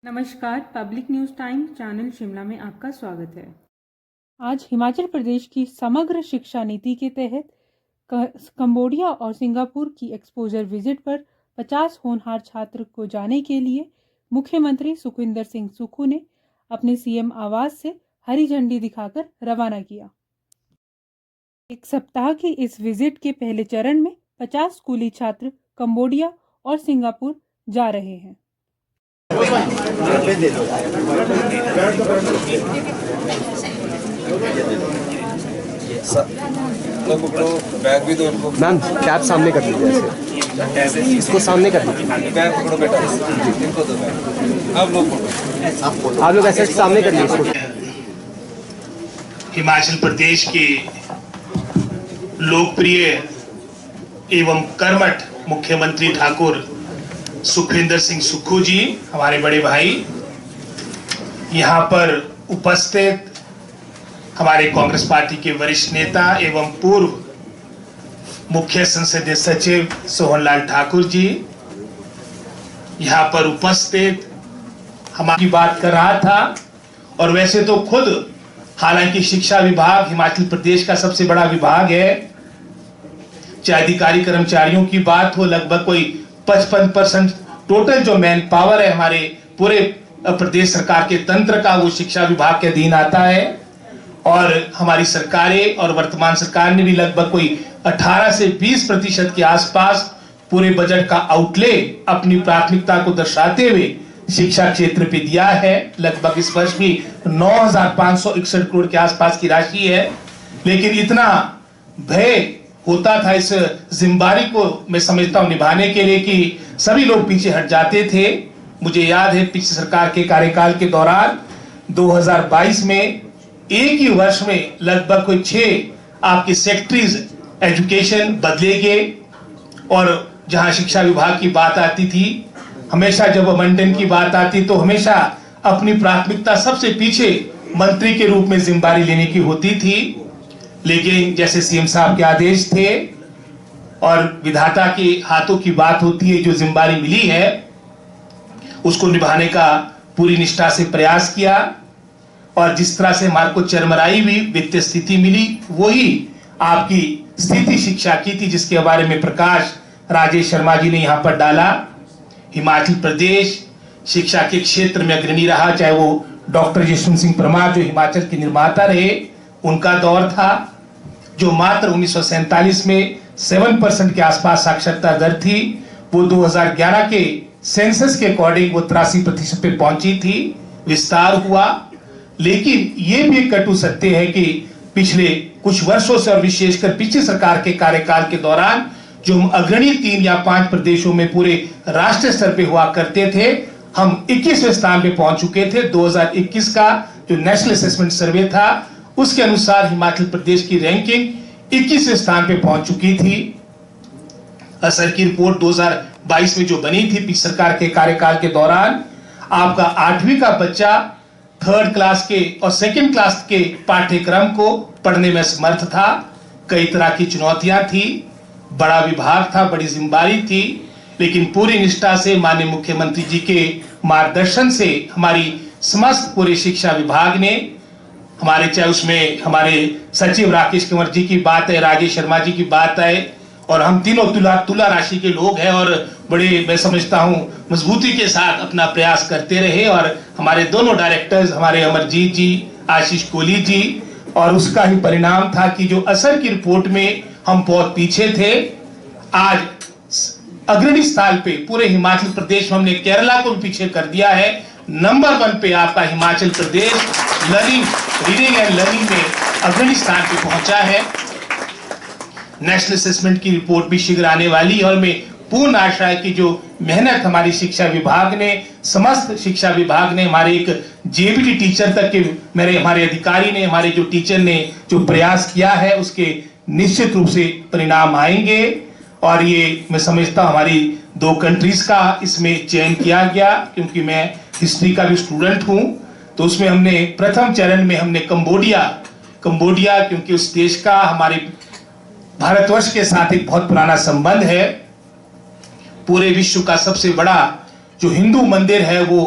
नमस्कार, public news time channel Shimla में आपका स्वागत है। आज हिमाचल प्रदेश की समग्र शिक्षा नीति के तहत कंबोडिया और सिंगापुर की एक्सपोजर विजिट पर 50 होनहार छात्र को जाने के लिए मुख्यमंत्री सुखविंदर सिंह सुक्खू ने अपने सीएम आवास से हरी झंडी दिखाकर रवाना किया। एक सप्ताह की इस विजिट के पहले चरण में 50 स्कूली छात्र कंबोडिया और सिंगापुर जा रहे हैं। बैग भी दो उनको। मैम कैप सामने कर दीजिए, ऐसे इसको सामने कर दीजिए। बैग पकड़ो बेटा, इनको दो बैग। अब लोग आप लोग ऐसे सामने कर लीजिए। हिमाचल प्रदेश के लोकप्रिय एवं कर्मठ मुख्यमंत्री ठाकुर सुखविंदर सिंह सुक्खू जी, हमारे बड़े भाई, यहाँ पर उपस्थित हमारे कांग्रेस पार्टी के वरिष्ठ नेता एवं पूर्व मुख्य संसदीय सचिव सोहनलाल ठाकुर जी, यहाँ पर उपस्थित हमारी बात कर रहा था। और वैसे तो खुद हालांकि शिक्षा विभाग हिमाचल प्रदेश का सबसे बड़ा विभाग है, चाहे अधिकारी कर्मचारियों की बात हो, लगभग कोई 55% टोटल जो मैन पावर है हमारे पूरे प्रदेश सरकार के तंत्र का, वो शिक्षा विभाग के अधीन आता है। और हमारी सरकारें और वर्तमान सरकार ने भी लगभग कोई 18 से 20% के आसपास पूरे बजट का आउटले अपनी प्राथमिकता को दर्शाते हुए शिक्षा क्षेत्र पे दिया है। लगभग इस वर्ष भी 9,561 करोड़ के आसपास की राशि है। लेकिन इतना भय होता था इस जिम्मेदारी को मैं समझता हूं निभाने के लिए कि सभी लोग पीछे हट जाते थे। मुझे याद है पिछली सरकार के कार्यकाल के दौरान 2022 में एक ही वर्ष में लगभग कोई 6 आपके सेक्रेटरीज एजुकेशन बदले गए। और जहां शिक्षा विभाग की बात आती थी, हमेशा जब मंडन की बात आती तो हमेशा अपनी प्राथमिकता सबसे पीछे मंत्री के रूप में जिम्मेदारी लेने की होती थी। लेकिन जैसे सीएम साहब के आदेश थे और विधाता के हाथों की बात होती है, जो जिम्मेदारी मिली है उसको निभाने का पूरी निष्ठा से प्रयास किया। और जिस तरह से हमारे को चरमराई हुई वित्तीय स्थिति मिली, वही आपकी स्थिति शिक्षा की थी, जिसके बारे में प्रकाश राजेश शर्मा जी ने यहाँ पर डाला। हिमाचल प्रदेश शिक्षा के क्षेत्र में अग्रणी रहा, चाहे वो डॉक्टर यशवंत सिंह परमार जो हिमाचल के निर्माता रहे उनका दौर था, जो मात्र 1947 में 7% के आसपास साक्षरता दर थी, वो 2011 के सेंसस के अकॉर्डिंग वो 83% पे पहुंची थी। विस्तार हुआ। लेकिन ये भी एक कटु सत्य है कि पिछले कुछ वर्षों से और विशेषकर पिछली सरकार के कार्यकाल के दौरान जो हम अग्रणी 3 या 5 प्रदेशों में पूरे राष्ट्रीय स्तर पे हुआ करते थे, हम 21वें स्थान पे पहुंच चुके थे। 2021 का जो नेशनल असेसमेंट सर्वे था उसके अनुसार हिमाचल प्रदेश की रैंकिंग 21वें स्थान पे पहुंच चुकी थी। असर की रिपोर्ट 2022 में जो बनी थी पिछली सरकार के कार्यकाल के दौरान, आपका 8वीं का बच्चा 3rd क्लास के और 2nd क्लास के पाठ्यक्रम को पढ़ने में समर्थ था। कई तरह की चुनौतियां थी, बड़ा विभाग था, बड़ी जिम्मेदारी थी, लेकिन पूरी निष्ठा से माननीय मुख्यमंत्री जी के मार्गदर्शन से हमारी समस्त पूरे शिक्षा विभाग ने, हमारे चाहे उसमें हमारे सचिव राकेश कंवर जी की बात है, राजेश शर्मा जी की बात है, और हम तीनों तुला राशि के लोग हैं और बड़े मैं समझता हूं मजबूती के साथ अपना प्रयास करते रहे। और हमारे दोनों डायरेक्टर्स, हमारे अमरजीत जी, आशीष कोहली जी, और उसका ही परिणाम था कि जो असर की रिपोर्ट में हम बहुत पीछे थे, आज अग्रणी स्थान पे पूरे हिमाचल प्रदेश में हमने केरला को भी पीछे कर दिया है। नंबर 1 पे आपका Himachal Pradesh learning, reading and learning में अग्रणी स्थान पे पहुंचा है। नेशनल असेसमेंट की रिपोर्ट भी शीघ्र आने वाली है और मैं पूर्ण आशा है कि जो मेहनत हमारी शिक्षा विभाग ने, समस्त शिक्षा विभाग ने, हमारे एक जेबीटी टीचर तक के हमारे अधिकारी ने, हमारे जो टीचर ने जो प्रयास किया है, उसके निश्चित रूप से परिणाम आएंगे। और ये मैं समझता हूं हमारी 2 कंट्रीज का इसमें चयन किया गया, क्योंकि मैं हिस्ट्री का भी स्टूडेंट हूं। तो उसमें हमने प्रथम चरण में हमने कंबोडिया, क्योंकि उस देश का हमारे भारतवर्ष के साथ एक बहुत पुराना संबंध है। पूरे विश्व का सबसे बड़ा जो हिंदू मंदिर है वो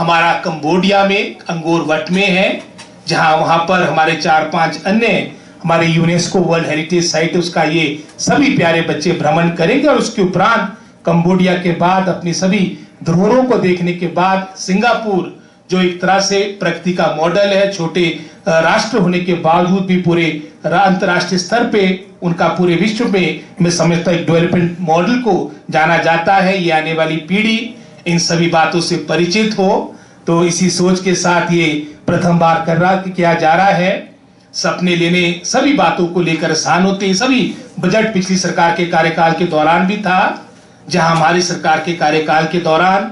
हमारा कंबोडिया में अंगोर वट में है, जहां वहां पर हमारे 4-5 अन्य हमारे यूनेस्को वर्ल्ड हेरिटेज साइट उसका ये सभी प्यारे बच्चे भ्रमण करेंगे। और उसके उपरांत कंबोडिया के बाद अपनी सभी धरोहरों को देखने के बाद सिंगापुर, जो एक तरह से प्रगति का मॉडल है, छोटे राष्ट्र होने के बावजूद भी पूरे अंतर्राष्ट्रीय स्तर पे उनका पूरे विश्व में मैं समझता एक डेवलपमेंट मॉडल को जाना जाता है। ये आने वाली पीढ़ी इन सभी बातों से परिचित हो, तो इसी सोच के साथ ये प्रथम बार किया जा रहा है। सपने लेने सभी बातों को लेकर आसान होते हैं। सभी बजट पिछली सरकार के कार्यकाल के दौरान भी था, जहां हमारी सरकार के कार्यकाल के दौरान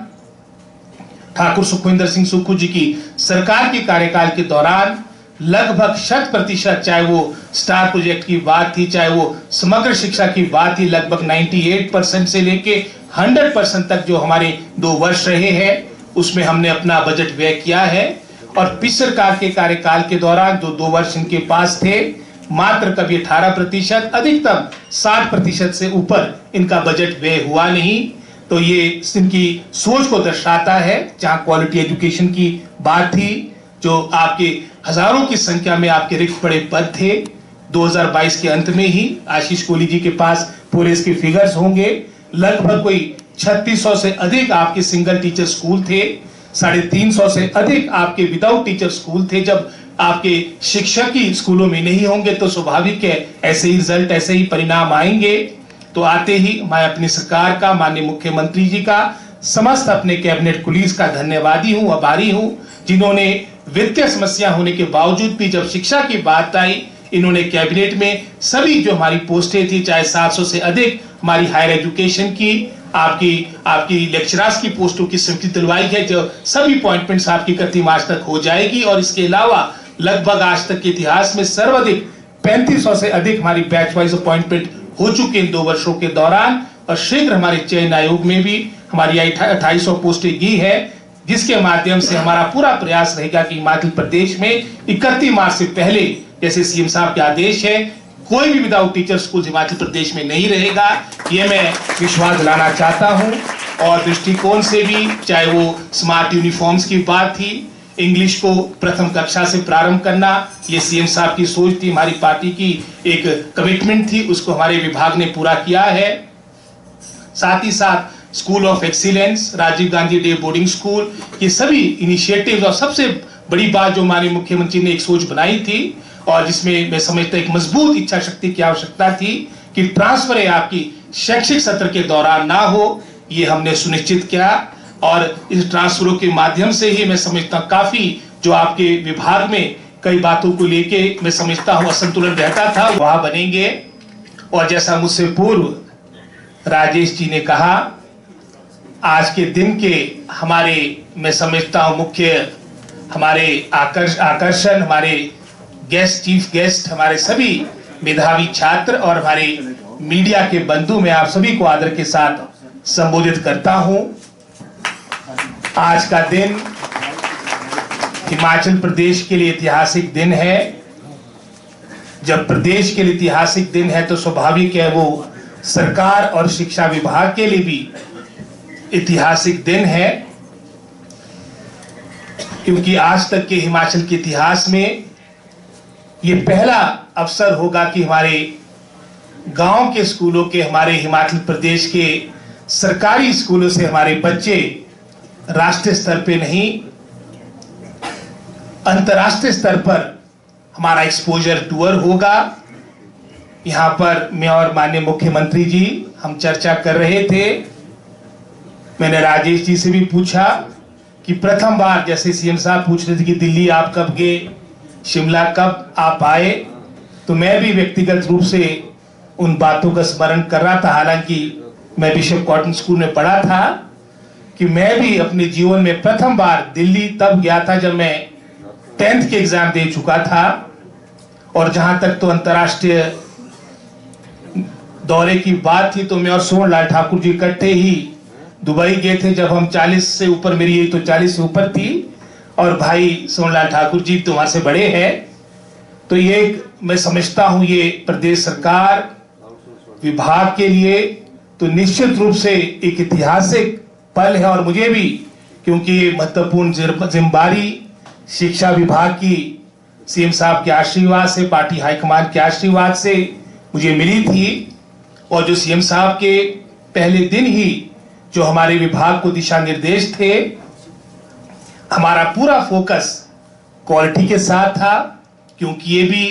ठाकुर सुखविंदर सिंह सुक्खू जी की सरकार के कार्यकाल के दौरान लगभग 100%, चाहे वो स्टार प्रोजेक्ट की बात थी, चाहे वो समग्र शिक्षा की बात थी, लगभग 98% से लेके 100% तक जो हमारे 2 वर्ष रहे हैं उसमें हमने अपना बजट व्यय किया है। और पिछली सरकार के कार्यकाल के दौरान जो 2 वर्ष इनके पास थे, मात्र कभी 18%, अधिकतम 60% से ऊपर इनका बजट व्यय हुआ नहीं। तो ये इनकी सोच को दर्शाता है। जहां क्वालिटी एजुकेशन की बात थी, जो आपके हजारों की संख्या में आपके रिक्त पड़े पद थे, 2022 के अंत में ही आशीष कोहली जी के पास पूरे इसके फिगर्स होंगे, लगभग कोई 3600 से अधिक आपके सिंगल टीचर स्कूल थे, 350 से अधिक आपके विदाउट टीचर स्कूल थे। जब आपके शिक्षक ही स्कूलों में नहीं होंगे तो स्वाभाविक है ऐसे ही रिजल्ट, ऐसे ही परिणाम आएंगे। तो आते ही मैं अपनी सरकार का, माननीय मुख्यमंत्री जी का, समस्त अपने कैबिनेट कुलीस का धन्यवादी हूं, आभारी हूं, जिन्होंने वित्तीय समस्या होने के बावजूद भी जब शिक्षा की बात आई, इन्होंने कैबिनेट में सभी जो हमारी पोस्टें थी, चाहे 700 से अधिक हमारी हायर एजुकेशन की, आपकी लेक्चरर्स की पोस्टों की स्वीकृति दिलवाई है, जो सभी अपॉइंटमेंट्स आपकी 31 मार्च तक हो जाएगी। और इसके अलावा लगभग आज तक के इतिहास में सर्वाधिक 3500 से अधिक हमारी बैच वाइज अपॉइंटमेंट हो चुके इन 2 वर्षों के दौरान। और शीघ्र हमारे चयन आयोग में भी हमारी 2800 पोस्टें की है, जिसके माध्यम से हमारा पूरा प्रयास रहेगा कि हिमाचल प्रदेश में 31 मार्च से पहले, जैसे सीएम साहब के आदेश है, कोई भी without teacher school Himachal Pradesh में नहीं रहेगा। ये मैं विश्वास दिलाना चाहता हूं। और दृष्टिकोण से भी, चाहे वो स्मार्ट यूनिफॉर्म्स की बात थी, इंग्लिश को प्रथम कक्षा से प्रारंभ करना, ये सीएम साहब की सोच थी, हमारी पार्टी की एक कमिटमेंट थी, उसको हमारे विभाग ने पूरा किया है। साथ ही साथ school of excellence, Rajiv Gandhi day boarding school, ये सभी इनिशिएटिव्स, और सबसे बड़ी बात जो हमारे मुख्यमंत्री ने एक सोच बनाई थी और जिसमें मैं समझता एक मजबूत इच्छा शक्ति की आवश्यकता थी कि ट्रांसफर आपकी शैक्षिक सत्र के दौरान ना हो, ये हमने सुनिश्चित किया। और इस ट्रांसफरों के माध्यम से ही मैं समझता काफी जो आपके विभाग में कई बातों को लेके मैं समझता हूं असंतुलन रहता था, वहां बनेंगे। और जैसा मुझसे पूर्व राजेश जी ने कहा, आज के दिन के हमारे मैं समझता हूं मुख्य हमारे आकर्षण, हमारे गेस्ट, चीफ गेस्ट, हमारे सभी मेधावी छात्र और हमारे मीडिया के बंधु, मैं आप सभी को आदर के साथ संबोधित करता हूं। आज का दिन हिमाचल प्रदेश के लिए ऐतिहासिक दिन है। जब प्रदेश के लिए ऐतिहासिक दिन है तो स्वाभाविक है वो सरकार और शिक्षा विभाग के लिए भी ऐतिहासिक दिन है, क्योंकि आज तक के हिमाचल के इतिहास में ये पहला अवसर होगा कि हमारे गांव के स्कूलों के, हमारे हिमाचल प्रदेश के सरकारी स्कूलों से हमारे बच्चे राष्ट्रीय स्तर पे नहीं, अंतर्राष्ट्रीय स्तर पर हमारा एक्सपोजर टूर होगा। यहां पर मैं और माननीय मुख्यमंत्री जी हम चर्चा कर रहे थे। मैंने राजेश जी से भी पूछा कि प्रथम बार, जैसे सीएम साहब पूछ रहे थे कि दिल्ली आप कब गए, शिमला कब आप आए, तो मैं भी व्यक्तिगत रूप से उन बातों का स्मरण कर रहा था। हालांकि मैं बिशप कॉटन स्कूल में पढ़ा था कि मैं भी अपने जीवन में प्रथम बार दिल्ली तब गया था जब मैं 10th के एग्जाम दे चुका था। और जहां तक तो अंतर्राष्ट्रीय दौरे की बात थी, तो मैं और सोहनलाल ठाकुर जी इकट्ठे ही दुबई गए थे जब हम 40 से ऊपर, मेरी एज तो 40 से ऊपर थी, और भाई सोहनलाल ठाकुर जी तुम्हारे से बड़े हैं। तो ये मैं समझता हूं ये प्रदेश सरकार विभाग के लिए तो निश्चित रूप से एक ऐतिहासिक पल है। और मुझे भी क्योंकि महत्वपूर्ण जिम्मेदारी शिक्षा विभाग की सीएम साहब के आशीर्वाद से, पार्टी हाईकमान के आशीर्वाद से मुझे मिली थी। और जो सीएम साहब के पहले दिन ही जो हमारे विभाग को दिशा निर्देश थे, हमारा पूरा फोकस क्वालिटी के साथ था, क्योंकि ये भी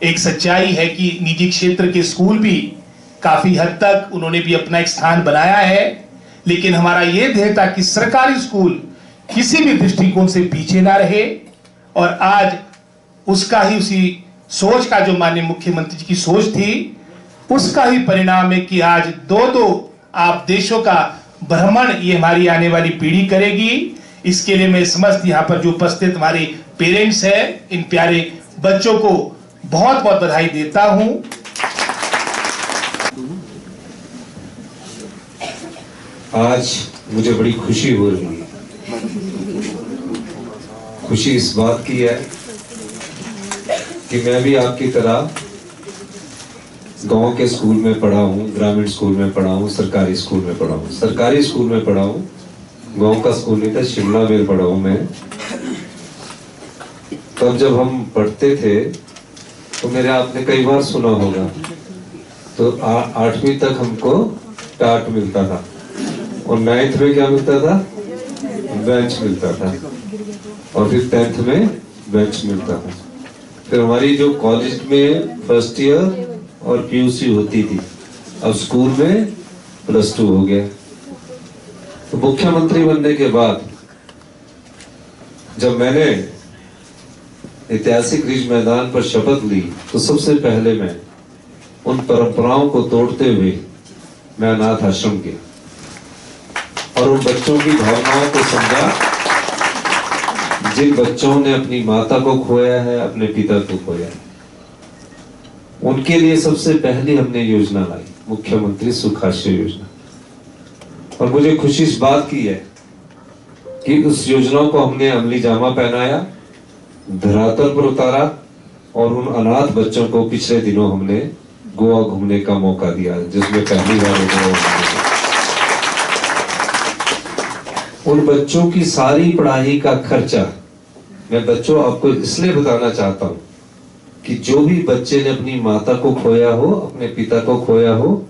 एक सच्चाई है कि निजी क्षेत्र के स्कूल भी काफी हद तक उन्होंने भी अपना एक स्थान बनाया है, लेकिन हमारा ये ध्येय था कि सरकारी स्कूल किसी भी दृष्टिकोण से पीछे ना रहे। और आज उसका ही, उसी सोच का, जो माननीय मुख्यमंत्री जी की सोच थी, उसका ही परिणाम है कि आज दो आप देशों का भ्रमण ये हमारी आने वाली पीढ़ी करेगी। इसके लिए मैं समस्त यहाँ पर जो उपस्थित हमारे पेरेंट्स हैं, इन प्यारे बच्चों को बहुत बहुत बधाई देता हूं। आज मुझे बड़ी खुशी हो रही है। खुशी इस बात की है कि मैं भी आपकी तरह गांव के स्कूल में पढ़ा हूँ, ग्रामीण स्कूल में पढ़ा हूँ, सरकारी स्कूल में पढ़ा हूँ। सरकारी स्कूल में पढ़ा हूँ, गांव का स्कूल नहीं था, शिमला में पढ़ा हूँ मैं। तब जब हम पढ़ते थे तो मेरे आपने कई बार सुना होगा, तो 8वीं तक हमको टाट मिलता था और 9th में क्या मिलता था? बेंच मिलता था, और फिर 10th में बेंच मिलता था। फिर हमारी जो कॉलेज में फर्स्ट ईयर और पीयूसी होती थी, अब स्कूल में +2 हो गया। तो मुख्यमंत्री बनने के बाद जब मैंने ऐतिहासिक रिज मैदान पर शपथ ली, तो सबसे पहले मैं उन परंपराओं को तोड़ते हुए मैं अनाथ आश्रम गया और उन बच्चों की भावनाओं को समझा, जिन बच्चों ने अपनी माता को खोया है, अपने पिता को खोया है। उनके लिए सबसे पहले हमने योजना लाई, मुख्यमंत्री सुखाश्रय योजना। और मुझे खुशी इस बात की है कि उस योजना को हमने अमली जामा पहनाया, धरातल पर उतारा, और उन अनाथ बच्चों को पिछले दिनों हमने गोवा घूमने का मौका दिया, जिसमें पहली बार उन बच्चों की सारी पढ़ाई का खर्चा, मैं बच्चों आपको इसलिए बताना चाहता हूं कि जो भी बच्चे ने अपनी माता को खोया हो, अपने पिता को खोया हो,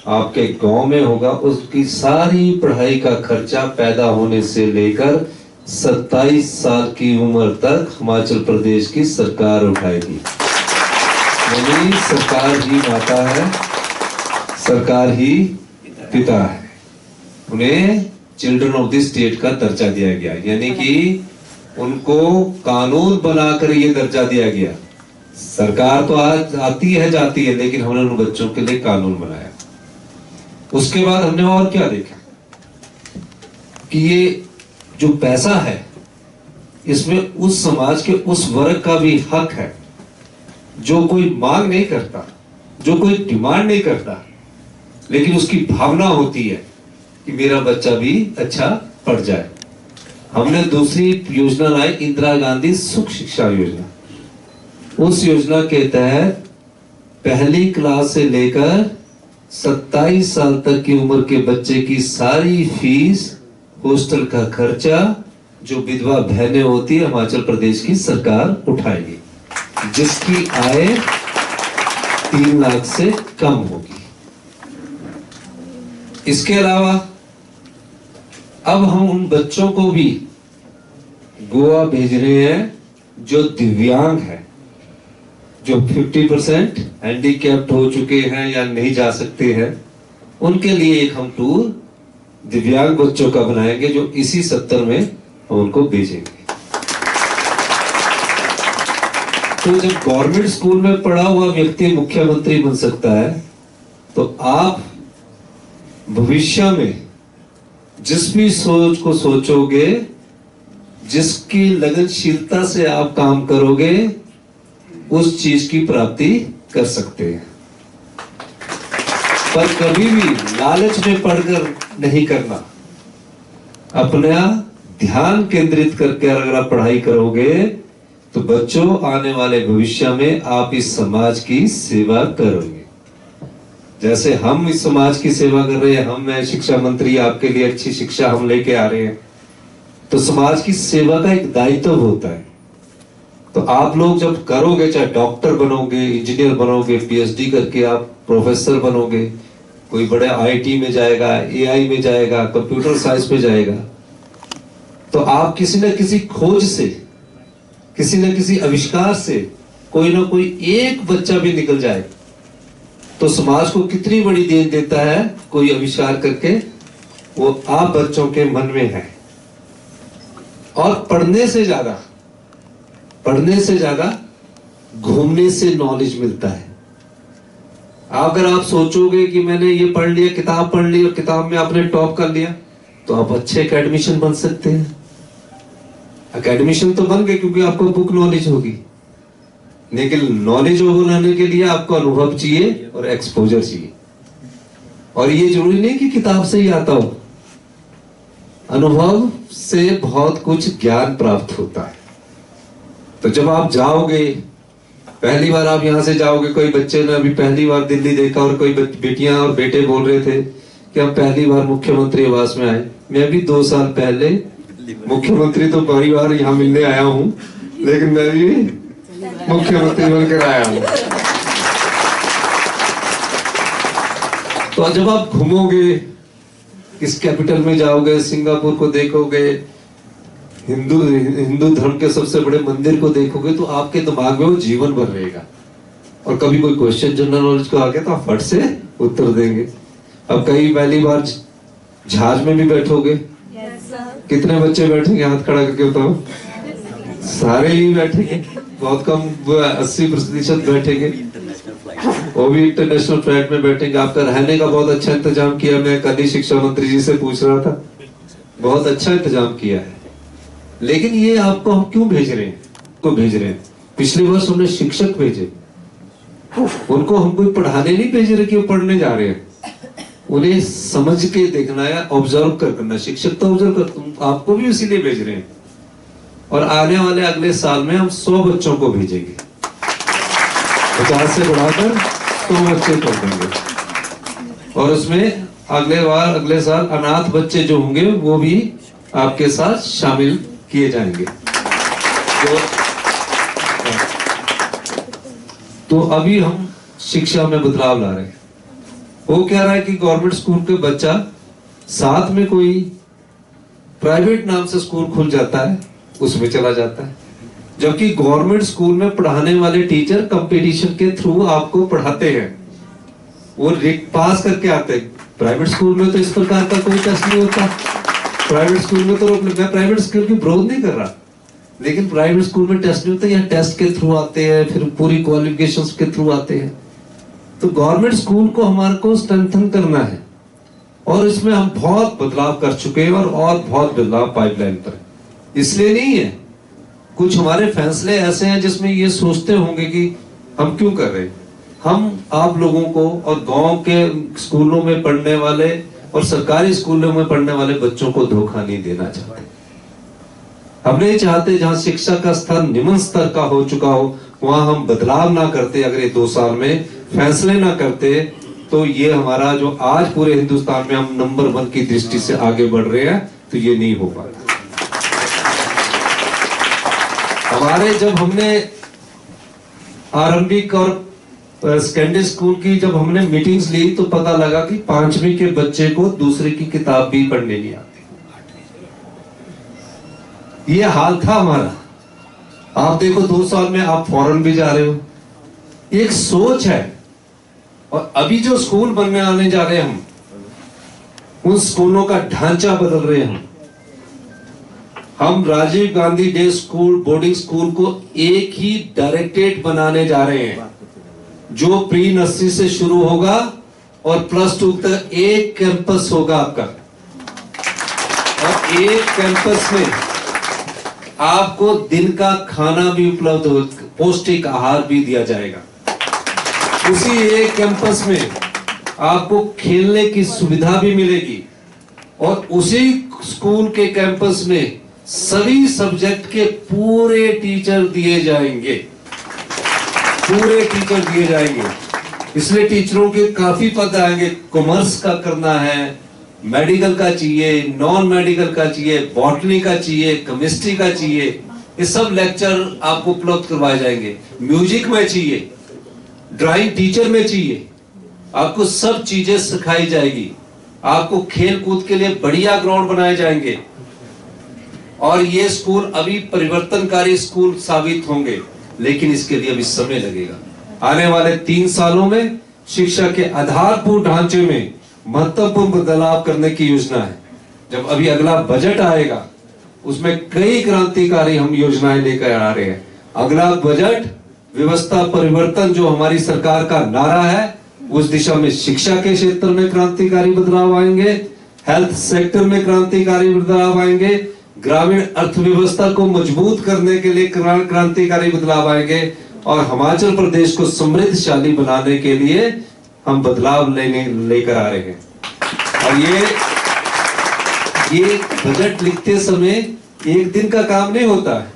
आपके गांव में होगा, उसकी सारी पढ़ाई का खर्चा पैदा होने से लेकर 27 साल की उम्र तक हिमाचल प्रदेश की सरकार उठाएगी। यानी सरकार ही माता है, सरकार ही पिता है। उन्हें चिल्ड्रन ऑफ द स्टेट का दर्जा दिया गया, यानी कि उनको कानून बनाकर ये दर्जा दिया गया। सरकार तो आज आती है जाती है, लेकिन हमने उन बच्चों के लिए कानून बनाया। उसके बाद हमने और क्या देखा कि ये जो पैसा है, इसमें उस समाज के उस वर्ग का भी हक है जो कोई मांग नहीं करता, जो कोई डिमांड नहीं करता, लेकिन उसकी भावना होती है कि मेरा बच्चा भी अच्छा पढ़ जाए। हमने दूसरी योजना लाई, इंदिरा गांधी सुख शिक्षा योजना। उस योजना के तहत पहली क्लास से लेकर 27 साल तक की उम्र के बच्चे की सारी फीस, हॉस्टल का खर्चा, जो विधवा बहनें होती है, हिमाचल प्रदेश की सरकार उठाएगी, जिसकी आय 3 लाख से कम होगी। इसके अलावा अब हम उन बच्चों को भी गोवा भेज रहे हैं जो दिव्यांग है, जो 50% हैंडीकैप्ड हो चुके हैं या नहीं जा सकते हैं। उनके लिए एक हम टूर दिव्यांग बच्चों का बनाएंगे, जो इसी सत्र में हम उनको भेजेंगे। तो जब गवर्नमेंट स्कूल में पढ़ा हुआ व्यक्ति मुख्यमंत्री बन सकता है, तो आप भविष्य में जिस भी सोच को सोचोगे, जिसकी लगनशीलता से आप काम करोगे, उस चीज की प्राप्ति कर सकते हैं। पर कभी भी लालच में पढ़कर नहीं करना। अपना ध्यान केंद्रित करके अगर आप पढ़ाई करोगे, तो बच्चों आने वाले भविष्य में आप इस समाज की सेवा करोगे। जैसे हम इस समाज की सेवा कर रहे हैं, हम मैं शिक्षा मंत्री, आपके लिए अच्छी शिक्षा हम लेके आ रहे हैं, तो समाज की सेवा का एक दायित्व होता है। तो आप लोग जब करोगे, चाहे डॉक्टर बनोगे, इंजीनियर बनोगे, पीएचडी करके आप प्रोफेसर बनोगे, कोई बड़े आईटी में जाएगा, एआई में जाएगा, कंप्यूटर साइंस में जाएगा, तो आप किसी न किसी खोज से, किसी न किसी आविष्कार से कोई ना कोई एक बच्चा भी निकल जाए तो समाज को कितनी बड़ी देन देता है कोई आविष्कार करके, वो आप बच्चों के मन में है। और पढ़ने से ज्यादा घूमने से नॉलेज मिलता है। अगर आप सोचोगे कि मैंने ये पढ़ लिया, किताब पढ़ ली और किताब में आपने टॉप कर लिया, तो आप अच्छे एकेडमिशियन बन सकते हैं। एकेडमिशियन तो बन गए क्योंकि आपको बुक नॉलेज होगी, लेकिन नॉलेज बनाने के लिए आपको अनुभव चाहिए और एक्सपोजर चाहिए। और ये जरूरी नहीं कि किताब से ही आता हो, अनुभव से बहुत कुछ ज्ञान प्राप्त होता है। तो जब आप जाओगे, पहली बार आप यहां से जाओगे, कोई बच्चे ने अभी पहली बार दिल्ली देखा और कोई बेटियां और बेटे बोल रहे थे कि हम पहली बार मुख्यमंत्री आवास में आए। मैं भी 2 साल पहले मुख्यमंत्री तो पहली बार यहाँ मिलने आया हूँ, लेकिन मैं भी मुख्यमंत्री बनकर आया हूँ। तो जब आप घूमोगे, इस कैपिटल में जाओगे, सिंगापुर को देखोगे, हिंदू धर्म के सबसे बड़े मंदिर को देखोगे, तो आपके दिमाग में वो जीवन भर रहेगा। और कभी कोई क्वेश्चन जनरल नॉलेज को आ गया तो आप फट से उत्तर देंगे। अब कई पहली बार जहाज में भी बैठोगे, कितने बच्चे बैठेंगे? हाथ खड़ा करके बताओ। सारे ही बैठेंगे, बहुत कम 80% बैठेंगे, वो भी इंटरनेशनल फ्लाइट में बैठेंगे। आपका रहने का बहुत अच्छा इंतजाम किया, मैं कल ही शिक्षा मंत्री जी से पूछ रहा था, बहुत अच्छा इंतजाम किया है। लेकिन ये आपको हम क्यों भेज रहे हैं? पिछले वर्ष हमने शिक्षक भेजे, उनको हम कोई पढ़ाने नहीं भेज रहे कि वो पढ़ने जा रहे हैं, उन्हें समझ के देखना है, ऑब्जर्व करना। शिक्षक तो ऑब्जर्व कर, आपको भी इसीलिए भेज रहे हैं। और आने वाले अगले साल में हम 100 बच्चों को भेजेंगे, 50 से बढ़ाकर 100 बच्चे कर देंगे। और उसमें अगले साल अनाथ बच्चे जो होंगे वो भी आपके साथ शामिल किए जाएंगे। तो अभी हम शिक्षा में बदलाव ला रहे हैं। वो कह रहा है कि गवर्नमेंट स्कूल के बच्चा साथ में कोई प्राइवेट नाम से स्कूल खुल जाता है, उसमें चला जाता है, जबकि गवर्नमेंट स्कूल में पढ़ाने वाले टीचर कंपटीशन के थ्रू आपको पढ़ाते हैं, वो पास करके आते हैं। प्राइवेट स्कूल में तो इस प्रकार का कोई टेस्ट नहीं होता। प्राइवेट स्कूल में तो मैं प्राइवेट स्कूल की विरोध नहीं कर रहा, लेकिन प्राइवेट स्कूल में टेस्ट नहीं होता, यहाँ टेस्ट के थ्रू आते हैं, फिर पूरी क्वालिफिकेशंस के थ्रू आते हैं। तो गवर्नमेंट स्कूल को हमारे को स्ट्रेंथन करना है, और इसमें हम बहुत बदलाव कर चुके हैं और बहुत बदलाव पाइपलाइन पर। इसलिए नहीं है, कुछ हमारे फैसले ऐसे हैं जिसमें ये सोचते होंगे कि हम क्यों कर रहे हैं। हम आप लोगों को और गांव के स्कूलों में पढ़ने वाले और सरकारी स्कूलों में पढ़ने वाले बच्चों को धोखा नहीं देना चाहते। हम नहीं चाहते जहां शिक्षा का स्तर निम्न स्तर का हो चुका हो, वहां हम बदलाव ना करते, अगर ये 2 साल में फैसले ना करते, तो ये हमारा जो आज पूरे हिंदुस्तान में हम नंबर 1 की दृष्टि से आगे बढ़ रहे हैं, तो ये नहीं हो पाता। हमारे जब हमने आरंभिक और सेकेंडरी स्कूल की जब हमने मीटिंग्स ली, तो पता लगा कि 5वीं के बच्चे को दूसरे की किताब भी पढ़ने नहीं आती। ये हाल था हमारा। आप देखो 2 साल में आप फॉरेन भी जा रहे हो, एक सोच है। और अभी जो स्कूल बनने आने जा रहे हैं हम, उन स्कूलों का ढांचा बदल रहे हैं। हम Rajiv Gandhi day school, boarding school को एक ही डायरेक्टरेट बनाने जा रहे हैं, जो प्री नर्सरी से शुरू होगा और +2 तक एक कैंपस होगा आपका। और एक कैंपस में आपको दिन का खाना भी उपलब्ध हो, पौष्टिक आहार भी दिया जाएगा। उसी एक कैंपस में आपको खेलने की सुविधा भी मिलेगी, और उसी स्कूल के कैंपस में सभी सब्जेक्ट के पूरे टीचर दिए जाएंगे, इसलिए टीचरों के काफी पद आएंगे। कॉमर्स का करना है मेडिकल का चाहिए, नॉन मेडिकल का चाहिए, बॉटनी का चाहिए, केमिस्ट्री का चाहिए, ये सब लेक्चर आपको उपलब्ध करवाए जाएंगे। म्यूजिक में चाहिए, ड्राइंग टीचर में चाहिए, आपको सब चीजें सिखाई जाएगी। आपको खेल कूद के लिए बढ़िया ग्राउंड बनाए जाएंगे और ये स्कूल अभी परिवर्तनकारी स्कूल साबित होंगे, लेकिन इसके लिए अभी समय लगेगा। आने वाले 3 सालों में शिक्षा के आधारभूत ढांचे में महत्वपूर्ण बदलाव करने की योजना है। जब अभी अगला बजट आएगा उसमें कई क्रांतिकारी हम योजनाएं लेकर आ रहे हैं। अगला बजट व्यवस्था परिवर्तन जो हमारी सरकार का नारा है, उस दिशा में शिक्षा के क्षेत्र में क्रांतिकारी बदलाव आएंगे, हेल्थ सेक्टर में क्रांतिकारी बदलाव आएंगे, ग्रामीण अर्थव्यवस्था को मजबूत करने के लिए क्रांतिकारी बदलाव आएंगे और हिमाचल प्रदेश को समृद्धशाली बनाने के लिए हम बदलाव लेकर आ रहे हैं। और ये बजट लिखते समय एक दिन का काम नहीं होता है।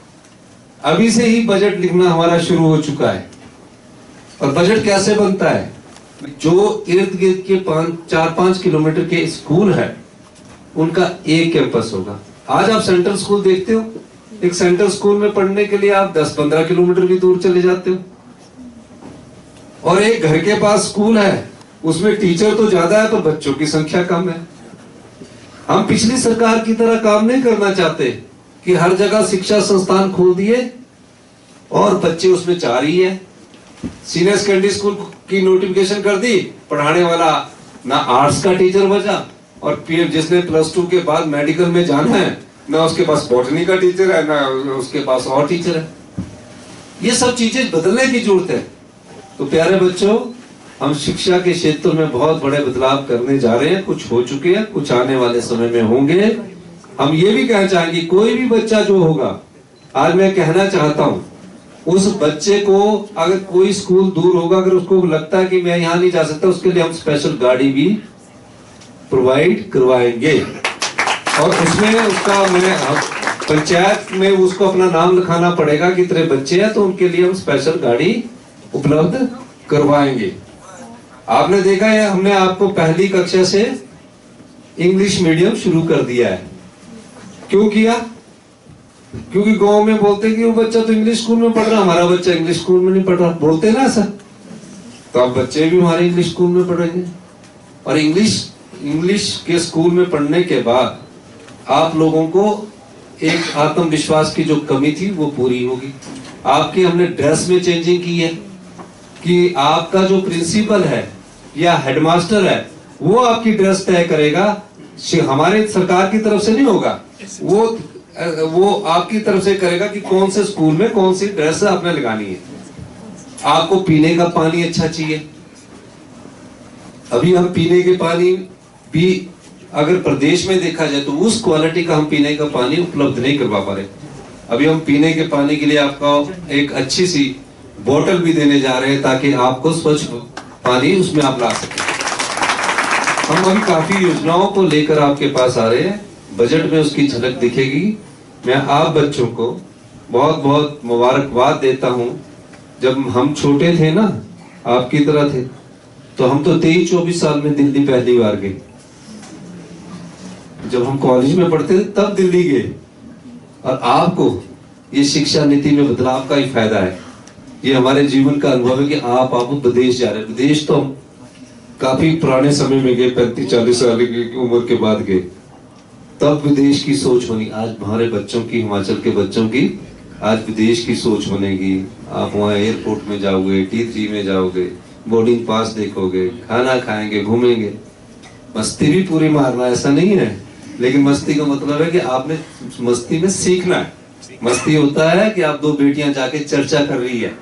अभी से ही बजट लिखना हमारा शुरू हो चुका है। और बजट कैसे बनता है? जो इर्द गिर्द के 4-5 किलोमीटर के स्कूल है उनका एक कैंपस होगा। आज आप सेंट्रल स्कूल देखते हो, एक सेंट्रल स्कूल में पढ़ने के लिए आप 10-15 किलोमीटर भी दूर चले जाते हो। और एक घर के पास स्कूल है, उसमें टीचर तो ज्यादा है पर बच्चों की संख्या कम है। हम पिछली सरकार की तरह काम नहीं करना चाहते कि हर जगह शिक्षा संस्थान खोल दिए और बच्चे उसमें 4 ही है। सीनियर सेकेंडरी स्कूल की नोटिफिकेशन कर दी, पढ़ाने वाला ना आर्ट्स का टीचर बचा और जिसने +2 के बाद मेडिकल में जाना है ना उसके पास बॉटनी का टीचर है ना उसके पास और टीचर है। ये सब चीजें बदलने की जरूरत है। तो प्यारे बच्चों, हम शिक्षा के क्षेत्र में बहुत बड़े बदलाव करने जा रहे हैं। कुछ हो चुके हैं, कुछ आने वाले समय में होंगे। हम ये भी कहना चाहेंगे, कोई भी बच्चा जो होगा, आज मैं कहना चाहता हूं, उस बच्चे को अगर कोई स्कूल दूर होगा, अगर उसको लगता है कि मैं यहाँ नहीं जा सकता, उसके लिए हम स्पेशल गाड़ी भी प्रोवाइड करवाएंगे। और उसमें उसका पंचायत में उसको अपना नाम लिखाना पड़ेगा कि तेरे बच्चे हैं, तो उनके लिए हम स्पेशल गाड़ी उपलब्ध करवाएंगे। आपने देखा है, हमने आपको पहली कक्षा से इंग्लिश मीडियम शुरू कर दिया है। क्यों किया? क्योंकि गांव में बोलते कि वो बच्चा तो इंग्लिश स्कूल में पढ़ रहा, हमारा बच्चा इंग्लिश स्कूल में नहीं पढ़ रहा, बोलते ना ऐसा। तो अब बच्चे भी हमारे इंग्लिश स्कूल में पढ़ेंगे और इंग्लिश के स्कूल में पढ़ने के बाद आप लोगों को एक आत्मविश्वास की जो कमी थी वो पूरी होगी। आपकी हमने ड्रेस में चेंजिंग की है कि आपका जो प्रिंसिपल है या हेडमास्टर है वो आपकी ड्रेस तय करेगा। हमारे सरकार की तरफ से नहीं होगा, वो आपकी तरफ से करेगा कि कौन से स्कूल में कौन सी ड्रेस आपने लगानी है। आपको पीने का पानी अच्छा चाहिए। अभी हम पीने के पानी भी अगर प्रदेश में देखा जाए तो उस क्वालिटी का हम पीने का पानी उपलब्ध नहीं करवा पा रहे। अभी हम पीने के पानी के लिए आपको एक अच्छी सी बोतल भी देने जा रहे हैं ताकि आपको स्वच्छ पानी उसमें आप ला सकें। हम अभी काफी योजनाओं को लेकर आपके पास आ रहे हैं, बजट में उसकी झलक दिखेगी। मैं आप बच्चों को बहुत बहुत मुबारकबाद देता हूं। जब हम छोटे थे ना, आपकी तरह थे, तो हम तो 23-24 साल में दिल्ली पहली बार गए। जब हम कॉलेज में पढ़ते थे तब दिल्ली गए। और आपको ये शिक्षा नीति में बदलाव का ही फायदा है। ये हमारे जीवन का अनुभव है कि आप विदेश जा रहे हैं। विदेश तो हम काफी पुराने समय में गए, 35-40 साल की उम्र के बाद गए, तब विदेश की सोच बनी। आज हमारे बच्चों की, हिमाचल के बच्चों की आज विदेश की सोच बनेगी। आप वहाँ एयरपोर्ट में जाओगे, T3 में जाओगे, बोर्डिंग पास देखोगे, खाना खाएंगे, घूमेंगे। मस्ती भी पूरी मारना ऐसा नहीं है, लेकिन मस्ती का मतलब है कि आपने मस्ती में सीखना है। मस्ती होता है कि आप 2 बेटियां जाके चर्चा कर रही है,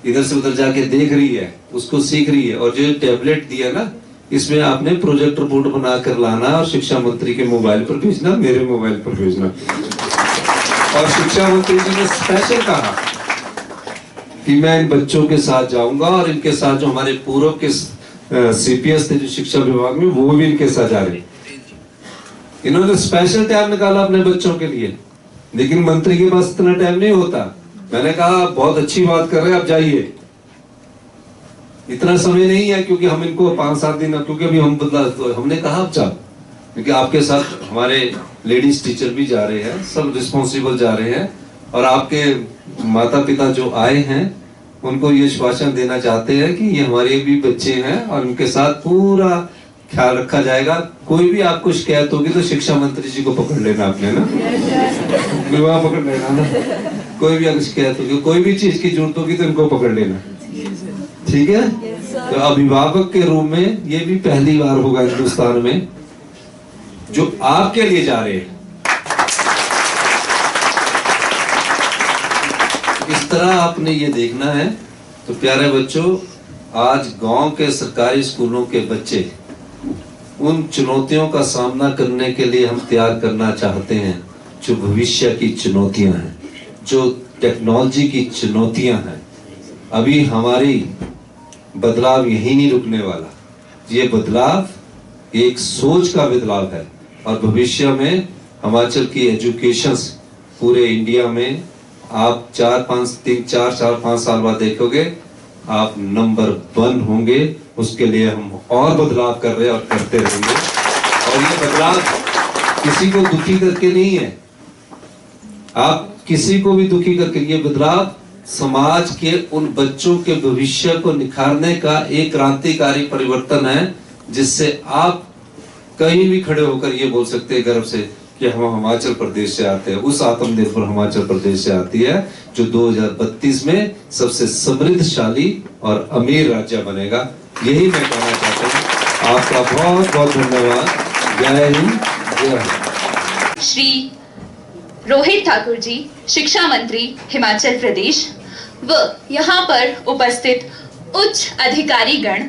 इधर से उधर जाके देख रही है, उसको सीख रही है। और जो टैबलेट दिया ना, इसमें आपने प्रोजेक्टर बोर्ड बना कर लाना और शिक्षा मंत्री के मोबाइल पर भेजना, मेरे मोबाइल पर भेजना। और शिक्षा मंत्री जी ने स्पेशल कहा कि मैं इन बच्चों के साथ जाऊंगा और इनके साथ जो हमारे पूर्व के CPS थे जो शिक्षा विभाग में, वो भी इनके साथ जा रहे। इन्होंने स्पेशल टाइम निकाला अपने बच्चों के लिए, लेकिन मंत्री के पास इतना टाइम नहीं होता। मैंने कहा बहुत अच्छी बात कर रहे हैं, आप जाइए, इतना समय नहीं है, क्योंकि हम इनको 5-7 दिन, क्योंकि अभी हमने कहा आप जाओ, क्योंकि आपके साथ हमारे लेडीज टीचर भी जा रहे हैं, सब रिस्पॉन्सिबल जा रहे हैं, और आपके माता पिता जो आए हैं उनको ये आश्वासन देना चाहते हैं कि ये हमारे भी बच्चे हैं और उनके साथ पूरा ख्याल रखा जाएगा। कोई भी आपको शिकायत होगी तो शिक्षा मंत्री जी को पकड़ लेना आपने ना, विवाह पकड़ लेना ना। कोई भी अगर शिकायत होगी, कोई भी चीज की जरूरत होगी तो इनको पकड़ लेना, ठीक है। तो अभिभावक के रूप में ये भी पहली बार होगा हिंदुस्तान में जो आपके लिए जा रहे हैं। इस तरह आपने ये देखना है। तो प्यारे बच्चों, आज गांव के सरकारी स्कूलों के बच्चे उन चुनौतियों का सामना करने के लिए हम तैयार करना चाहते हैं जो भविष्य की चुनौतियां हैं, जो टेक्नोलॉजी की चुनौतियां हैं। अभी हमारी बदलाव यही नहीं रुकने वाला, ये बदलाव एक सोच का बदलाव है, और भविष्य में हिमाचल की एजुकेशन पूरे इंडिया में आप 4-5 साल बाद देखोगे आप नंबर 1 होंगे। उसके लिए हम और बदलाव कर रहे हैं और करते रहेंगे, और ये बदलाव किसी को दुखी करके नहीं है, आप किसी को भी दुखी करके, ये बदलाव समाज के उन बच्चों के भविष्य को निखारने का एक क्रांतिकारी परिवर्तन है, जिससे आप कहीं भी खड़े होकर ये बोल सकते हैं गर्व से कि हम हिमाचल प्रदेश से आते हैं। उस आत्मनिर्भर हिमाचल प्रदेश से आती है जो 2032 में सबसे समृद्धशाली और अमीर राज्य बनेगा। यही मैं कहना चाहता हूँ। आपका बहुत बहुत धन्यवाद। जय हिंद, जय हिंद। श्री रोहित ठाकुर जी, शिक्षा मंत्री हिमाचल प्रदेश, व यहाँ पर उपस्थित उच्च अधिकारी गण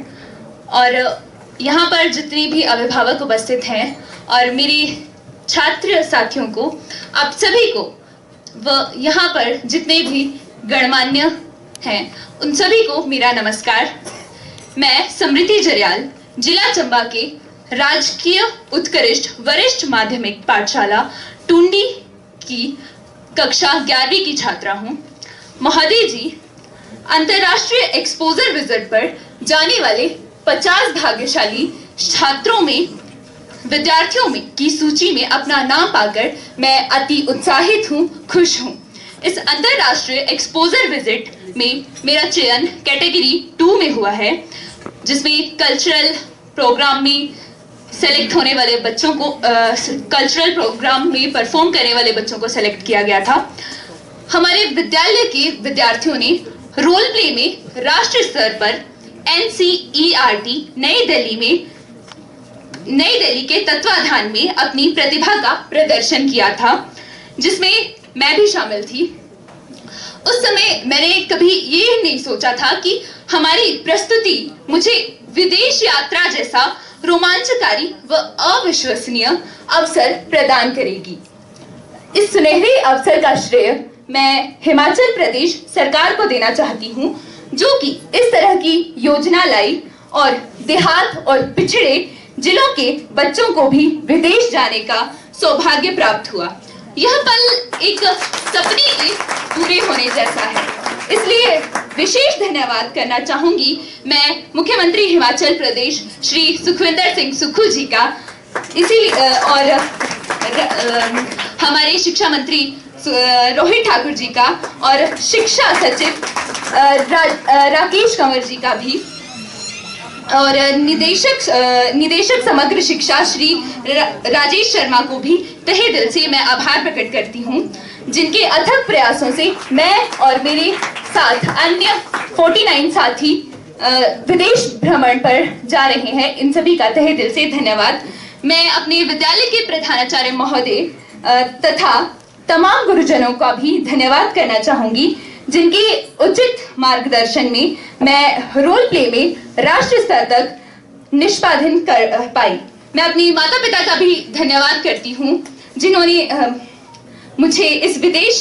और यहाँ पर जितने भी अभिभावक उपस्थित हैं, और मेरी छात्र साथियों को, आप सभी को, व यहाँ पर जितने भी गणमान्य हैं उन सभी को मेरा नमस्कार। मैं समृति जरयाल, जिला चंबा के राजकीय उत्कृष्ट वरिष्ठ माध्यमिक पाठशाला टुंडी की कक्षा 11वीं की छात्रा हूँ। महोदय जी, अंतर्राष्ट्रीय एक्सपोजर विजिट पर जाने वाले 50 भाग्यशाली छात्रों में, विद्यार्थियों में की सूची में अपना नाम पाकर मैं अति उत्साहित हूँ, खुश हूँ। इस अंतर्राष्ट्रीय एक्सपोजर विजिट में मेरा चयन कैटेगरी 2 में हुआ है, जिसमें कल्चरल प्रोग्राम में सेलेक्ट होने वाले बच्चों को, कल्चरल प्रोग्राम में परफॉर्म करने वाले बच्चों को सेलेक्ट किया गया था। हमारे विद्यालय के विद्यार्थियों ने रोल प्ले में राष्ट्रीय स्तर पर NCERT नई दिल्ली के तत्वाधान में अपनी प्रतिभा का प्रदर्शन किया था, जिसमें मैं भी शामिल थी। उस समय मैंने कभी ये नहीं सोचा था कि हमारी प्रस्तुति मुझे विदेश यात्रा जैसा रोमांचकारी व अविश्वसनीय अवसर प्रदान करेगी। इस सुनहरे अवसर का श्रेय मैं हिमाचल प्रदेश सरकार को देना चाहती हूँ, जो कि इस तरह की योजना लाई और देहात और पिछड़े जिलों के बच्चों को भी विदेश जाने का सौभाग्य प्राप्त हुआ। यह पल एक सपने के पूरे होने जैसा है, इसलिए विशेष धन्यवाद करना चाहूंगी मैं मुख्यमंत्री हिमाचल प्रदेश श्री सुखविंदर सिंह सुक्खू जी का, इसीलिए और हमारे शिक्षा मंत्री रोहित ठाकुर जी का, और शिक्षा सचिव राकेश कंवर जी का भी, और निदेशक समग्र शिक्षा श्री राजेश शर्मा को भी तहे दिल से मैं आभार प्रकट करती हूँ, जिनके अथक प्रयासों से मैं और मेरे साथ अन्य 49 साथी विदेश भ्रमण पर जा रहे हैं। इन सभी का तहे दिल से धन्यवाद। मैं अपने विद्यालय के प्रधानाचार्य महोदय तथा तमाम गुरुजनों का भी धन्यवाद करना चाहूंगी, जिनके उचित मार्गदर्शन में मैं रोल प्ले में राष्ट्रीय स्तर तक निष्पादन कर पाई। मैं अपनी माता पिता का भी धन्यवाद करती हूँ, जिन्होंने मुझे इस विदेश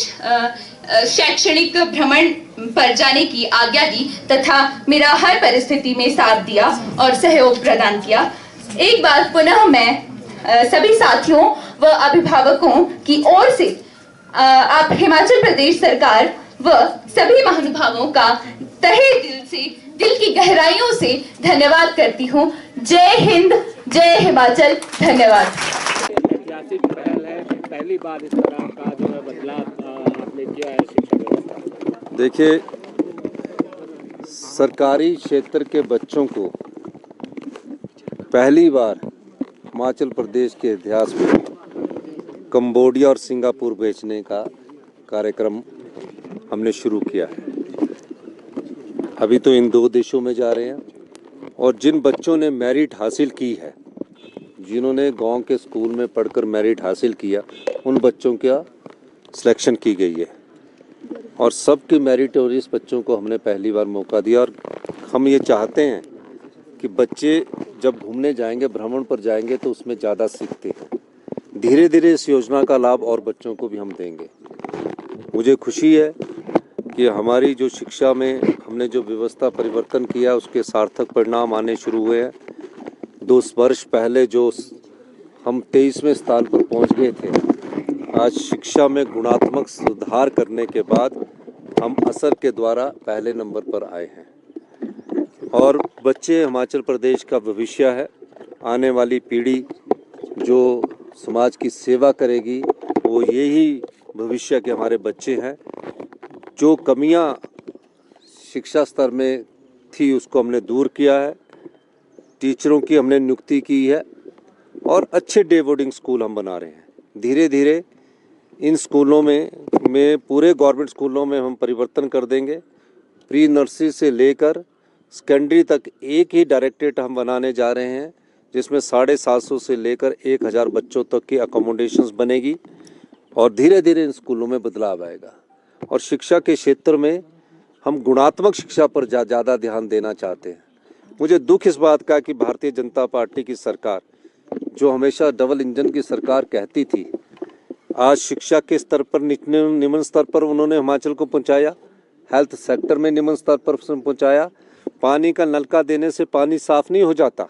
शैक्षणिक भ्रमण पर जाने की आज्ञा दी तथा मेरा हर परिस्थिति में साथ दिया और सहयोग प्रदान किया। एक बार पुनः मैं सभी साथियों व अभिभावकों की ओर से आप हिमाचल प्रदेश सरकार व सभी महानुभावों का तहे दिल से, दिल की गहराइयों से धन्यवाद करती हूँ। जय हिंद, जय हिमाचल। धन्यवाद। ऐतिहासिक पहल है, पहली बार इस तरह का जो है बदलाव आपने किया है शिक्षा व्यवस्था। देखिए, सरकारी क्षेत्र के बच्चों को पहली बार हिमाचल प्रदेश के इतिहास में कंबोडिया और सिंगापुर भेजने का कार्यक्रम हमने शुरू किया है। अभी तो इन 2 देशों में जा रहे हैं और जिन बच्चों ने मेरिट हासिल की है, जिन्होंने गांव के स्कूल में पढ़कर मेरिट हासिल किया, उन बच्चों का सिलेक्शन की गई है और सबके मेरिटोरियस बच्चों को हमने पहली बार मौका दिया। और हम ये चाहते हैं कि बच्चे जब घूमने जाएंगे, भ्रमण पर जाएंगे, तो उसमें ज़्यादा सीखते हैं। धीरे धीरे इस योजना का लाभ और बच्चों को भी हम देंगे। मुझे खुशी है कि हमारी जो शिक्षा में हमने जो व्यवस्था परिवर्तन किया, उसके सार्थक परिणाम आने शुरू हुए हैं। 2 वर्ष पहले जो हम 23वें स्थान पर पहुंच गए थे, आज शिक्षा में गुणात्मक सुधार करने के बाद हम असर के द्वारा पहले नंबर पर आए हैं। और बच्चे हिमाचल प्रदेश का भविष्य है। आने वाली पीढ़ी जो समाज की सेवा करेगी, वो यही भविष्य के हमारे बच्चे हैं। जो कमियां शिक्षा स्तर में थी, उसको हमने दूर किया है। टीचरों की हमने नियुक्ति की है और अच्छे डे बोर्डिंग स्कूल हम बना रहे हैं। धीरे धीरे इन स्कूलों में पूरे गवर्नमेंट स्कूलों में हम परिवर्तन कर देंगे। प्री नर्सरी से लेकर सेकेंडरी तक एक ही डायरेक्टरेट हम बनाने जा रहे हैं, जिसमें 750 से लेकर 1000 बच्चों तक की अकोमोडेशंस बनेगी और धीरे धीरे इन स्कूलों में बदलाव आएगा। और शिक्षा के क्षेत्र में हम गुणात्मक शिक्षा पर ज़्यादा ध्यान देना चाहते हैं। मुझे दुख इस बात का कि भारतीय जनता पार्टी की सरकार, जो हमेशा डबल इंजन की सरकार कहती थी, आज शिक्षा के स्तर पर निम्न स्तर पर उन्होंने हिमाचल को पहुंचाया, हेल्थ सेक्टर में निम्न स्तर पर पहुंचाया। पानी का नलका देने से पानी साफ नहीं हो जाता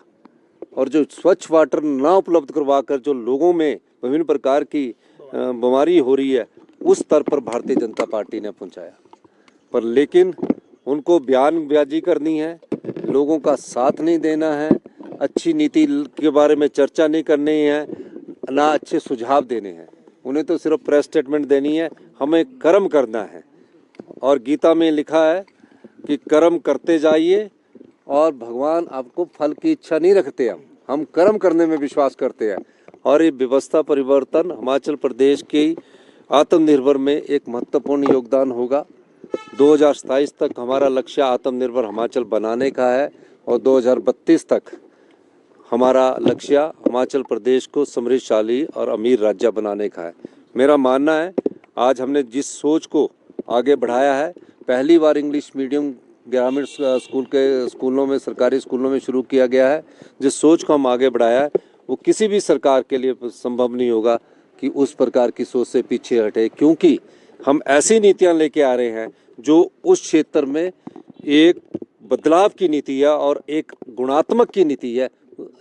और जो स्वच्छ वाटर ना उपलब्ध करवा कर जो लोगों में विभिन्न प्रकार की बीमारी हो रही है, उस स्तर पर भारतीय जनता पार्टी ने पहुंचाया। पर लेकिन उनको बयानबाजी करनी है, लोगों का साथ नहीं देना है, अच्छी नीति के बारे में चर्चा नहीं करनी है, ना अच्छे सुझाव देने हैं। उन्हें तो सिर्फ प्रेस स्टेटमेंट देनी है। हमें कर्म करना है और गीता में लिखा है कि कर्म करते जाइए और भगवान आपको फल की इच्छा नहीं रखते। हम कर्म करने में विश्वास करते हैं और ये व्यवस्था परिवर्तन हिमाचल प्रदेश की आत्मनिर्भर में एक महत्वपूर्ण योगदान होगा। 2027 तक हमारा लक्ष्य आत्मनिर्भर हिमाचल बनाने का है और 2032 तक हमारा लक्ष्य हिमाचल प्रदेश को समृद्धशाली और अमीर राज्य बनाने का है। मेरा मानना है, आज हमने जिस सोच को आगे बढ़ाया है, पहली बार इंग्लिश मीडियम ग्रामीण स्कूलों में, सरकारी स्कूलों में शुरू किया गया है। जिस सोच को हम आगे बढ़ाया है, वो किसी भी सरकार के लिए संभव नहीं होगा कि उस प्रकार की सोच से पीछे हटे, क्योंकि हम ऐसी नीतियां लेके आ रहे हैं जो उस क्षेत्र में एक बदलाव की नीति है और एक गुणात्मक की नीति है।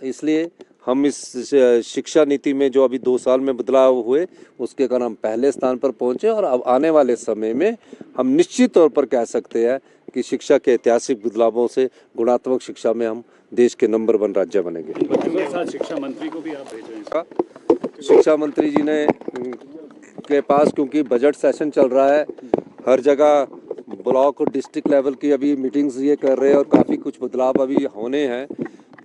इसलिए हम इस शिक्षा नीति में जो अभी 2 साल में बदलाव हुए, उसके कारण हम पहले स्थान पर पहुंचे और अब आने वाले समय में हम निश्चित तौर पर कह सकते हैं कि शिक्षा के ऐतिहासिक बदलावों से गुणात्मक शिक्षा में हम देश के नंबर 1 राज्य बनेंगे। बच्चों के साथ शिक्षा मंत्री को भी आप भेज रहे हैं। शिक्षा मंत्री जी ने के पास, क्योंकि बजट सेशन चल रहा है, हर जगह ब्लॉक और डिस्ट्रिक्ट लेवल की अभी मीटिंग्स ये कर रहे हैं और काफ़ी कुछ बदलाव अभी होने हैं।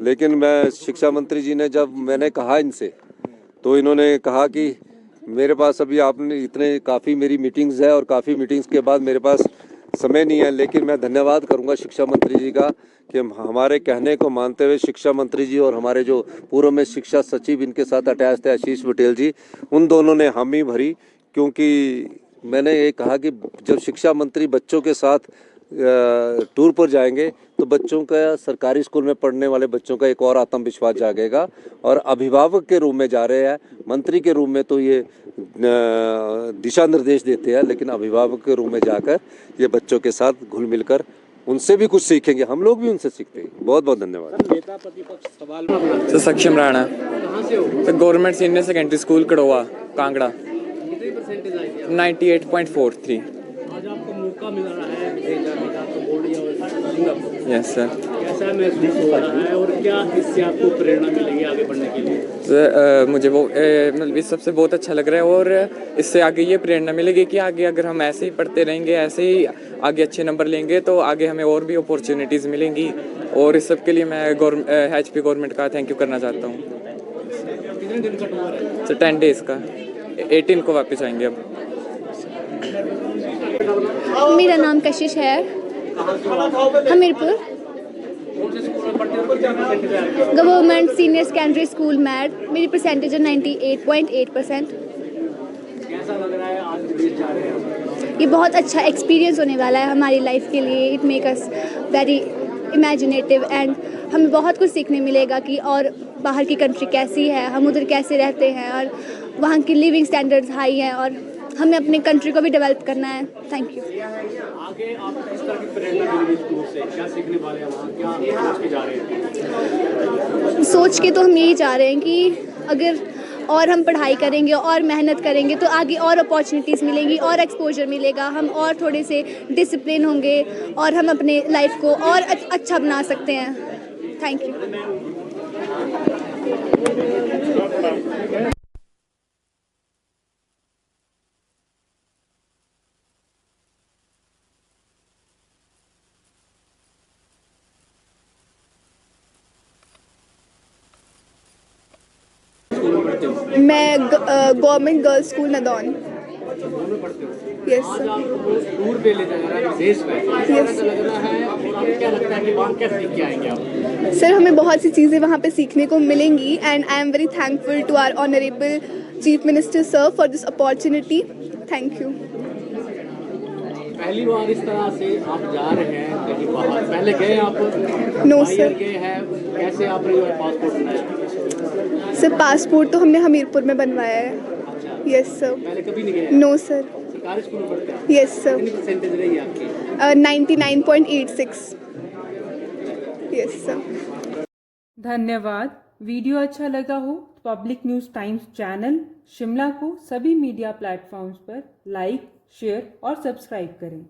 लेकिन मैं शिक्षा मंत्री जी ने, जब मैंने कहा इनसे, तो इन्होंने कहा कि मेरे पास अभी आपने इतने काफ़ी मेरी मीटिंग्स है और काफ़ी मीटिंग्स के बाद मेरे पास समय नहीं है। लेकिन मैं धन्यवाद करूंगा शिक्षा मंत्री जी का कि हमारे कहने को मानते हुए शिक्षा मंत्री जी और हमारे जो पूर्व में शिक्षा सचिव इनके साथ अटैच थे आशीष पटेल जी, उन दोनों ने हामी भरी। क्योंकि मैंने ये कहा कि जब शिक्षा मंत्री बच्चों के साथ टूर पर जाएंगे तो बच्चों का, सरकारी स्कूल में पढ़ने वाले बच्चों का एक और आत्मविश्वास जागेगा। और अभिभावक के रूप में जा रहे हैं, मंत्री के रूप में तो ये दिशा निर्देश देते हैं, लेकिन अभिभावक के रूप में जाकर ये बच्चों के साथ घुल मिलकर उनसे भी कुछ सीखेंगे, हम लोग भी उनसे सीखते हैं। बहुत बहुत धन्यवाद। नेता प्रतिपक्ष सवाल sir Saksham Rana, sir government senior secondary school Karoa Kangra. 98.43। आज आपको मौका मिल रहा है भेजा कंबोडिया और सिंगापुर। Yes sir. कैसा कैसा महसूस हो रहा है और क्या इससे आपको प्रेरणा मिलेगी आगे बढ़ने के लिए? मुझे वो मतलब इस सबसे बहुत अच्छा लग रहा है और इससे आगे ये प्रेरणा मिलेगी कि आगे अगर हम ऐसे ही पढ़ते रहेंगे, ऐसे ही आगे अच्छे नंबर लेंगे तो आगे हमें और भी अपॉर्चुनिटीज़ मिलेंगी। और इस सब के लिए मैं HP गवर्नमेंट का थैंक यू करना चाहता हूँ। कितने दिन का टूर है? सर 10 डेज़ का, 18 को वापस आएंगे अब। मेरा नाम कशिश है, Hamirpur government senior secondary school mad. मेरी परसेंटेज है 98.8%। कैसा लग रहा है आज विदेश जा रहे हैं? ये बहुत अच्छा एक्सपीरियंस होने वाला है हमारी लाइफ के लिए। It make us very imaginative and हमें बहुत कुछ सीखने मिलेगा कि और बाहर की कंट्री कैसी है, हम उधर कैसे रहते हैं और वहाँ की लिविंग स्टैंडर्ड्स हाई हैं और हमें अपने कंट्री को भी डेवलप करना है। Thank you. आगे आप किस तरह की प्रेरणा मिलेगी इस टूर से? क्या सीखने वाले हैं वहाँ? क्या सोच के जा रहे हैं? सोच के तो हम यही चाह रहे हैं कि अगर और हम पढ़ाई करेंगे और मेहनत करेंगे तो आगे और अपॉर्चुनिटीज़ मिलेंगी और एक्सपोजर मिलेगा, हम और थोड़े से डिसिप्लिन होंगे और हम अपने लाइफ को और अच्छा बना सकते हैं। Thank you. मैं government girls school Nadaun. Yes आज आपको टूर पे ले जा रहा है विदेश में, कैसा लग रहा है और आपको क्या लगता है कि वहाँ क्या सीख के आएंगे आप? सर, हमें बहुत सी चीज़ें वहाँ पे सीखने को मिलेंगी and I am very thankful to our honourable chief minister sir for this opportunity. Thank you. पहली बार इस तरह से आप जा रहे हैं कहीं बाहर, पहले गए आप? नो बाहर सर। गए हैं, कैसे आपने जो है पासपोर्ट बनाया? सर, पासपोर्ट तो हमने हमीरपुर में बनवाया है। अच्छा, यस सर। पहले कभी नहीं गए? No sir. सरकारी स्कूल में पढ़ते हैं? Yes sir. कितनी परसेंटेज रही आपकी? 99.86। Yes sir. धन्यवाद। वीडियो अच्छा लगा हो तो public news times channel Shimla को सभी मीडिया प्लेटफॉर्म्स पर लाइक, शेयर और सब्सक्राइब करें।